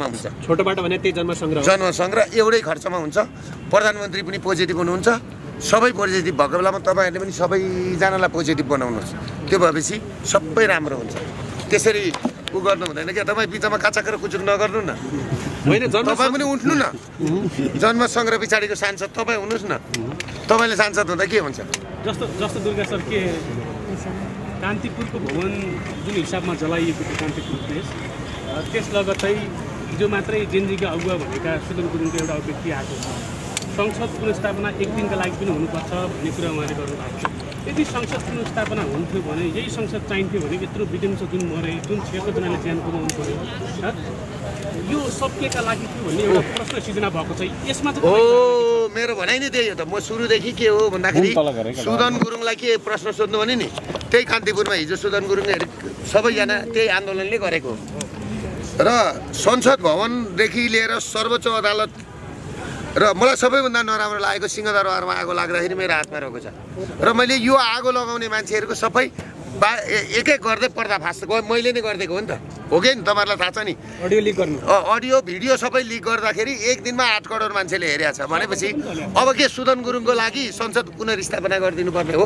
हुन्छ। छोटोबाट भने त्यही जन्म सङ्ग्रह एउटै खर्चमा हुन्छ। प्रधानमन्त्री पनि पोजिटिभ हुनुहुन्छ, सबै पोजिटिभ भएको बेलामा तपाईँहरूले पनि सबैजनालाई पोजिटिभ बनाउनुहोस्। त्यो भएपछि सबै राम्रो हुन्छ। त्यसरी उ गर्नु हुँदैन क्या, तपाईँ बिचमा काचाकेर कुचुक नगर्नु न। होइन, तपाईँ पनि उठ्नु न। जन्म सङ्ग्रह पछाडिको सांसद तपाईँ हुनुहोस् न। तपाईँले सांसद हुँदा के हुन्छ? जस्तो दुर्गा सर के कान्तिपुरको भवन जुन हिसाबमा जलाइएको थियो कान्तिपुर प्लेस, त्यस लगत्तै हिजो मात्रै जेनजीका अगुवा भनेका सुदन गुरुङको एउटा अभिव्यक्ति आएको छ। संसद पुनर्स्थापना एक दिनका लागि पनि हुनुपर्छ भन्ने कुरा उहाँले गर्नुभएको छ। यदि संसद पुनर्स्थापना हुन्थ्यो भने, यही संसद चाहिन्थ्यो भने यत्रो विदेश जुन मरे, जुन 6 जनाले ज्यान गुमाउनु पर्यो, यो सबका लागि थियो भन्ने एउटा प्रश्न सिर्जना भएको छ। यसमा चाहिँ मेरो भनाइ नै त्यही हो त। म सुरुदेखि के हो भन्दाखेरि सुदन गुरुङलाई के प्रश्न सोध्नु भने नि, त्यही कान्तिपुरमा हिजो सुदन गुरुङहरू सबैजना त्यही आन्दोलनले गरेको र संसद भवनदेखि लिएर सर्वोच्च अदालत र मलाई सबैभन्दा नराम्रो लागेको सिंहदरबारमा आगो लाग्दाखेरि मेरो हातमा रहेको छ र मैले यो आगो लगाउने मान्छेहरूको सबै एक एक गर्दै पर्दाफास मैले नै गरिदिएको हो नि त, हो कि नि? तपाईँहरूलाई थाहा छ नि, अडियो लिक गर्नु, अडियो भिडियो सबै लिक गर्दाखेरि एक दिनमा 8 करोड मान्छेले हेरेको छ भनेपछि अब के सुदन गुरुङको लागि संसद पुनर्स्थापना गरिदिनु पर्ने हो?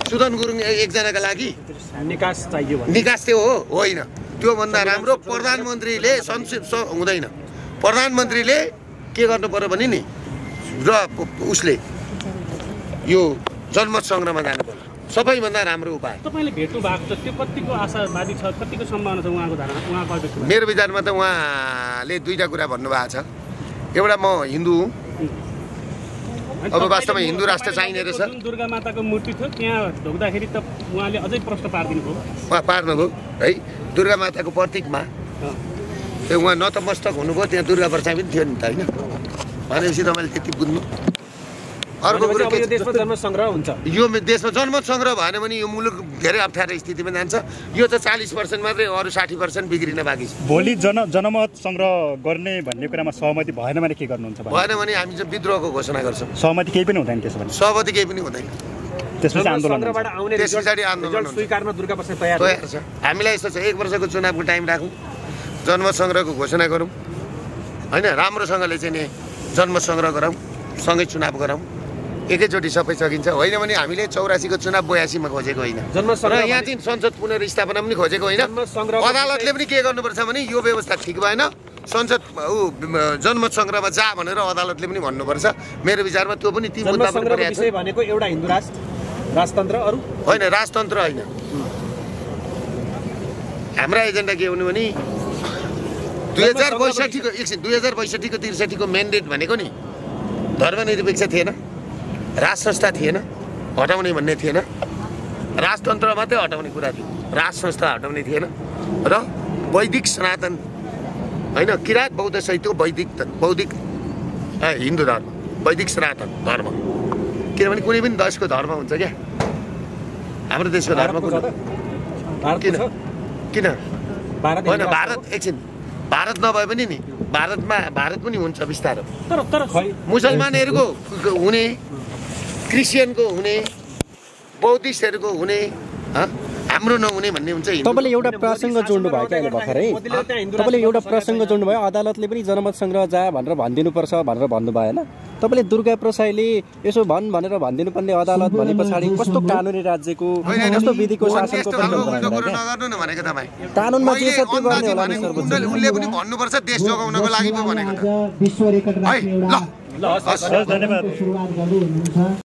सुदन गुरुङ एकजनाका लागि निकास चाहियो, निकास त्यो हो? होइन। त्योभन्दा राम्रो प्रधानमन्त्रीले संसद हुँदैन, प्रधानमन्त्रीले के गर्नु पर्यो भने नि, र उसले यो जनमत सङ्ग्रहमा जानु पर्यो, सबैभन्दा राम्रो उपाय। तपाईँले भेट्नु भएको छ, त्यो कतिको आशावादी छ, कतिको सम्भावना छ उहाँको धारणा, उहाँको अभिव्यक्ति? मेरो विचारमा त उहाँले दुईवटा कुरा भन्नुभएको छ। एउटा, म हिन्दू हुँ, अब वास्तवमा हिन्दू राष्ट्र चाहिने रहेछ। जुन दुर्गा माताको मूर्ति थियो त्यहाँ ढोक्दाखेरि त उहाँले अझै प्रश्न पारिदिनु भयो। पार्नुभयो है, दुर्गा माताको प्रतीकमा त्यो उहाँ नतमस्तक हुनुभयो, त्यहाँ दुर्गा पर्चा पनि थियो नि त, होइन? भनेपछि तपाईँले त्यति बुझ्नु। अर्को कुरो के, देशमा जन्म सङ्ग्रह हुन्छ, यो देशमा जन्म सङ्ग्रह भएन भने यो मुलुक धेरै अप्ठ्यारो स्थितिमा जान्छ। यो त 40% मात्रै, अरू 60% बिग्रिन बाँकी छ। भोलि जनमत सङ्ग्रह गर्ने भन्ने कुरामा सहमति भएन भने के गर्नुहुन्छ? भएन भने हामी चाहिँ विद्रोहको घोषणा गर्छौँ। सहमति केही पनि हुँदैन त्यसो भने? सहमति केही पनि हुँदैन। त्यसपछि आन्दोलन, त्यस पछाडि आन्दोलन स्वीकार्न दुर्गा प्रसाद तयार छ। हामीलाई यस्तो छ, 1 वर्षको चुनावको टाइम राखौँ, जन्म सङ्ग्रहको घोषणा गरौँ, होइन? राम्रोसँगले चाहिँ नि जन्म सङ्ग्रह गरौँ, सँगै चुनाव गरौँ, एकैचोटि सबै सकिन्छ। होइन भने हामीले 84 को चुनाव 82 मा खोजेको होइन, र यहाँ चाहिँ संसद पुनर्स्थापना पनि खोजेको होइन। अदालतले पनि के गर्नुपर्छ भने यो व्यवस्था ठिक भएन, संसद जनमत सङ्ग्रहमा जा भनेर अदालतले पनि भन्नुपर्छ। मेरो विचारमा त्यो पनि ती मुद्दा भनेको एउटा हिन्दू राष्ट्र, राजतन्त्र, अरू होइन, राजतन्त्र होइन। हाम्रा एजेन्डा के हुनु भने 2062 को 2062 को 63 को म्यान्डेट भनेको नि धर्मनिरपेक्ष थिएन, राज संस्था थिएन, हटाउने भन्ने थिएन, राजतन्त्र मात्रै हटाउने कुरा थियो, राज संस्था हटाउने थिएन, र वैदिक सनातन, होइन, किराँत बौद्ध सहितको बौद्धिक हिन्दू धर्म, वैदिक सनातन धर्म। किनभने कुनै पनि देशको धर्म हुन्छ क्या, हाम्रो देशको धर्म कुन? किन होइन? भारत एकछिन, भारत नभए पनि नि भारत पनि हुन्छ बिस्तारो, तर मुसलमानहरूको हुने, क्रिस्चियनको हुने, बौद्धिस्टहरूको हुने, हाम्रो नहुने भन्ने हुन्छ। तपाईँले एउटा प्रसङ्ग जोड्नु भयो क्या अहिले भर्खरै, तपाईँले एउटा प्रसङ्ग जोड्नु भयो, अदालतले पनि जनमत सङ्ग्रह जा भनेर भनिदिनुपर्छ भनेर भन्नुभयो होइन? तपाईँले दुर्गा प्रसाईले यसो भनेर भनिदिनुपर्ने अदालत भने पछाडि कस्तो कानुनी राज्यको, कस्तो विधिको शासनको कानुनमा जे छ त्यो गर्ने होला नि सर्वोच्च। उनले पनि भन्नुपर्छ देश जोगाउनको लागि पो भनेको। धन्यवाद।